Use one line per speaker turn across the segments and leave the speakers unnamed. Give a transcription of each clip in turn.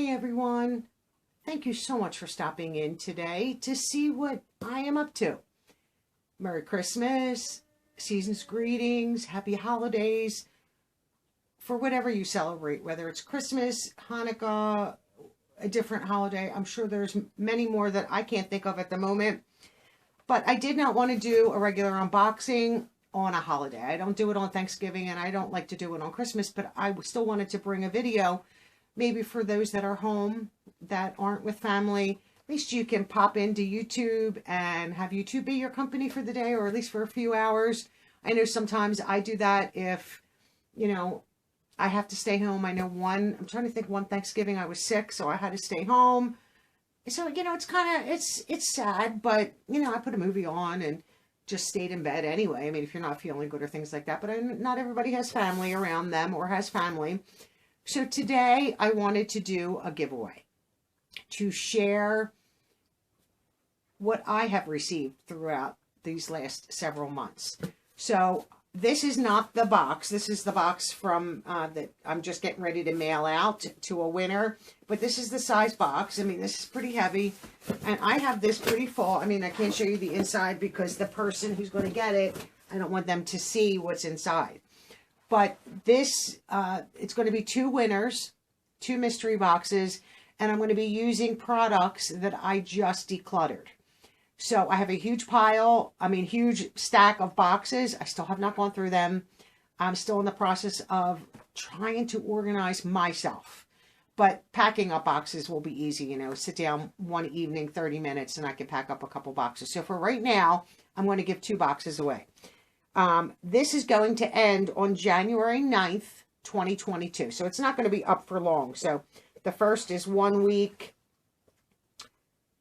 Hi everyone. Thank you so much for stopping in today to see what I am up to. Merry Christmas, season's greetings, happy holidays, for whatever you celebrate, whether it's Christmas, Hanukkah, a different holiday. I'm sure there's many more that I can't think of at the moment, but I did not want to do a regular unboxing on a holiday. I don't do it on Thanksgiving and I don't like to do it on Christmas, but I still wanted to bring a video maybe for those that are home, that aren't with family. At least you can pop into YouTube and have YouTube be your company for the day, or at least for a few hours. I know sometimes I do that if, I have to stay home. I know I'm trying to think, one Thanksgiving I was sick, so I had to stay home. So, it's kind of, it's sad, but, I put a movie on and just stayed in bed anyway. I mean, if you're not feeling good or things like that, but not everybody has family around them or has family. So today I wanted to do a giveaway to share what I have received throughout these last several months. So this is not the box. This is the box from that I'm just getting ready to mail out to a winner. But this is the size box. I mean, this is pretty heavy. And I have this pretty full. I mean, I can't show you the inside because the person who's going to get it, I don't want them to see what's inside. But this, it's going to be 2 winners, 2 mystery boxes, and I'm going to be using products that I just decluttered. So I have a huge huge stack of boxes. I still have not gone through them. I'm still in the process of trying to organize myself. But packing up boxes will be easy, sit down one evening, 30 minutes, and I can pack up a couple boxes. So for right now, I'm going to give 2 boxes away. This is going to end on January 9th, 2022. So it's not going to be up for long. So the first is 1 week.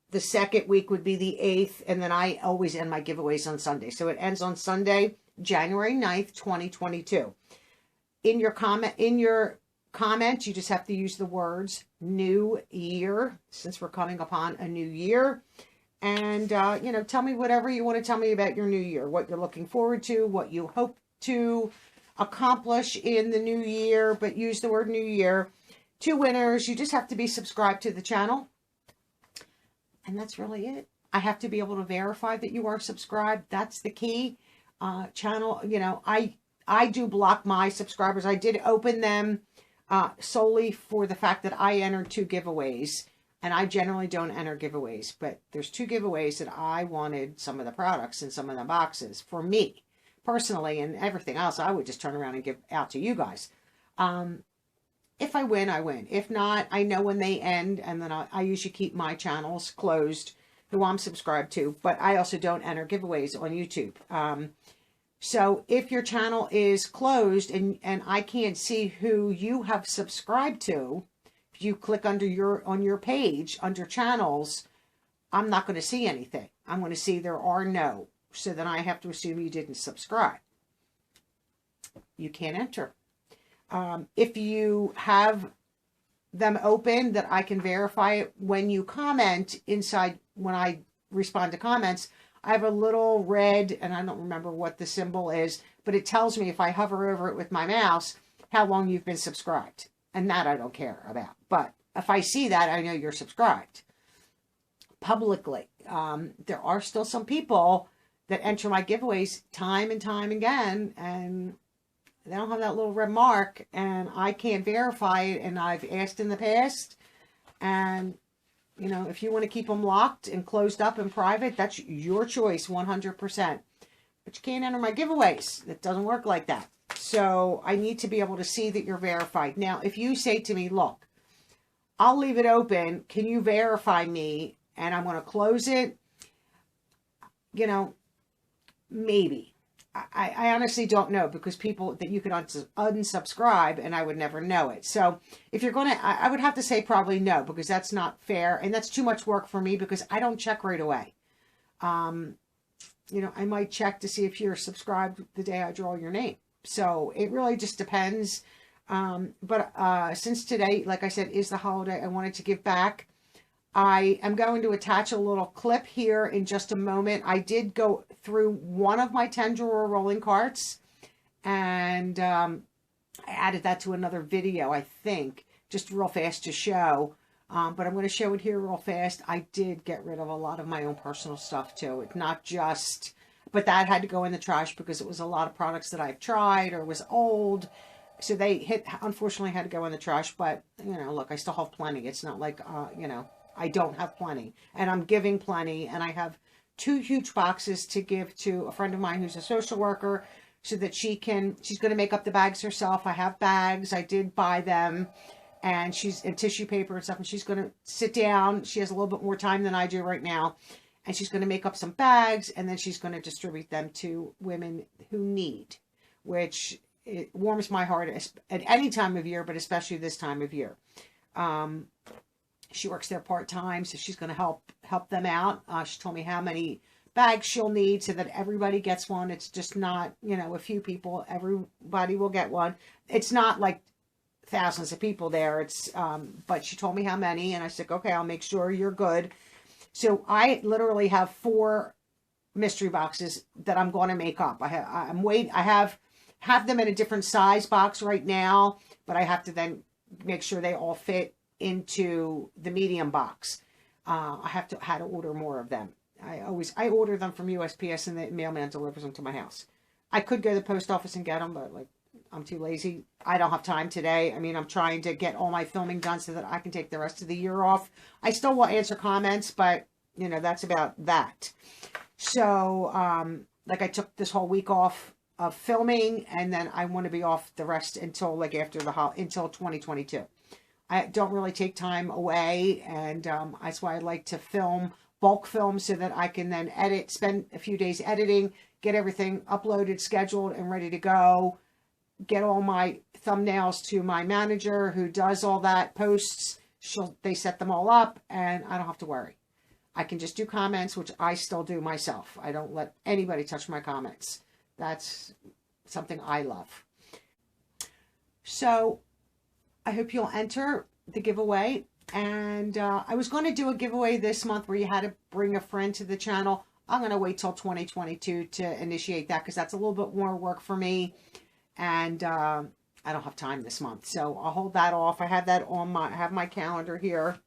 The second week would be the 8th. And then I always end my giveaways on Sunday. So it ends on Sunday, January 9th, 2022. In your comment, you just have to use the words New Year, since we're coming upon a new year. And, tell me whatever you want to tell me about your new year, what you're looking forward to, what you hope to accomplish in the new year, but use the word new year. 2 winners. You just have to be subscribed to the channel. And that's really it. I have to be able to verify that you are subscribed. That's the key. Channel, I do block my subscribers. I did open them solely for the fact that I entered 2 giveaways. And I generally don't enter giveaways, but there's 2 giveaways that I wanted some of the products in some of the boxes for me personally, and everything else I would just turn around and give out to you guys. If I win, I win. If not, I know when they end, and then I usually keep my channels closed, who I'm subscribed to, but I also don't enter giveaways on YouTube. So if your channel is closed and I can't see who you have subscribed to, if you click on your page, under channels, I'm not going to see anything. I'm going to see there are no. So then I have to assume you didn't subscribe. You can't enter. If you have them open that I can verify it, when you comment inside, when I respond to comments, I have a little red, and I don't remember what the symbol is, but it tells me if I hover over it with my mouse, how long you've been subscribed. And that I don't care about. But if I see that, I know you're subscribed publicly. There are still some people that enter my giveaways time and time again, and they don't have that little red mark, and I can't verify it. And I've asked in the past, and if you want to keep them locked and closed up and private, that's your choice, 100%. But you can't enter my giveaways. It doesn't work like that. So I need to be able to see that you're verified. Now, if you say to me, look, I'll leave it open. Can you verify me? And I'm going to close it. Maybe. I honestly don't know, because people that you could unsubscribe and I would never know it. So if you're going to, I would have to say probably no, because that's not fair. And that's too much work for me, because I don't check right away. I might check to see if you're subscribed the day I draw your name. So it really just depends. But since today, like I said, is the holiday, I wanted to give back. I am going to attach a little clip here in just a moment. I did go through one of my 10-drawer rolling carts, and I added that to another video, I think, just real fast to show. But I'm going to show it here real fast. I did get rid of a lot of my own personal stuff too. It's not just, but that had to go in the trash because it was a lot of products that I've tried or was old. So they unfortunately had to go in the trash. But, you know, look, I still have plenty. It's not like, you know, I don't have plenty. And I'm giving plenty. And I have 2 huge boxes to give to a friend of mine who's a social worker so that she's going to make up the bags herself. I have bags. I did buy them. And she's in tissue paper and stuff, and she's going to sit down. She has a little bit more time than I do right now. And she's going to make up some bags, and then she's going to distribute them to women who need, which it warms my heart at any time of year, but especially this time of year. She works there part-time, so she's going to help them out. She told me how many bags she'll need so that everybody gets one. It's just not, you know, a few people. Everybody will get one. It's not like thousands of people there. It's but she told me how many, and I said, okay, I'll make sure you're good. So I literally have 4 mystery boxes that I'm going to make up. I have them in a different size box right now, but I have to then make sure they all fit into the medium box. I had to order more of them. I order them from USPS, and the mailman delivers them to my house. I could go to the post office and get them, but like, I'm too lazy. I don't have time today. I mean, I'm trying to get all my filming done so that I can take the rest of the year off. I still will answer comments, but, you know, that's about that. So, like, I took this whole week off of filming, and then I want to be off the rest until, like, until 2022. I don't really take time away, and that's why I like to bulk film so that I can then spend a few days editing, get everything uploaded, scheduled, and ready to go. Get all my thumbnails to my manager who does all that posts. They set them all up, and I don't have to worry. I can just do comments, which I still do myself. I don't let anybody touch my comments. That's something I love. So I hope you'll enter the giveaway. And I was going to do a giveaway this month where you had to bring a friend to the channel. I'm going to wait till 2022 to initiate that because that's a little bit more work for me. And I don't have time this month, so I'll hold that off. I have that on I have my calendar here.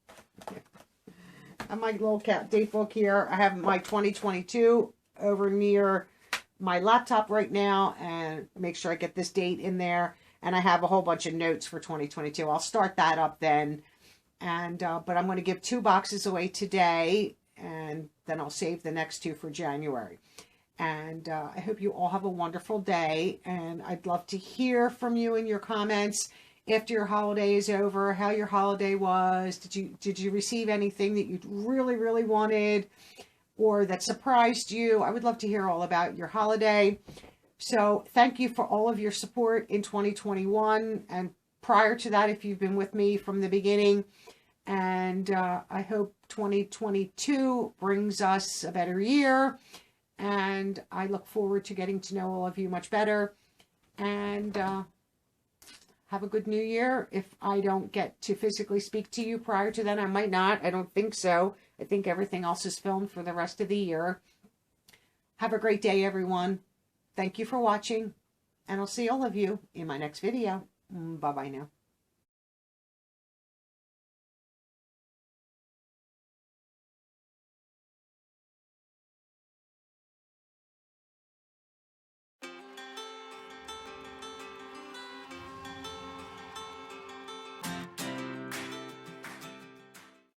I have my little date book here. I have my 2022 over near my laptop right now, and make sure I get this date in there. And I have a whole bunch of notes for 2022. I'll start that up then. And but I'm going to give 2 boxes away today, and then I'll save the next 2 for January. And I hope you all have a wonderful day. And I'd love to hear from you in your comments after your holiday is over, how your holiday was. Did you receive anything that you really, really wanted or that surprised you? I would love to hear all about your holiday. So thank you for all of your support in 2021 and prior to that if you've been with me from the beginning. And I hope 2022 brings us a better year. And I look forward to getting to know all of you much better. And have a good new year. If I don't get to physically speak to you prior to then, I might not. I don't think so. I think everything else is filmed for the rest of the year. Have a great day, everyone. Thank you for watching. And I'll see all of you in my next video. Bye-bye now.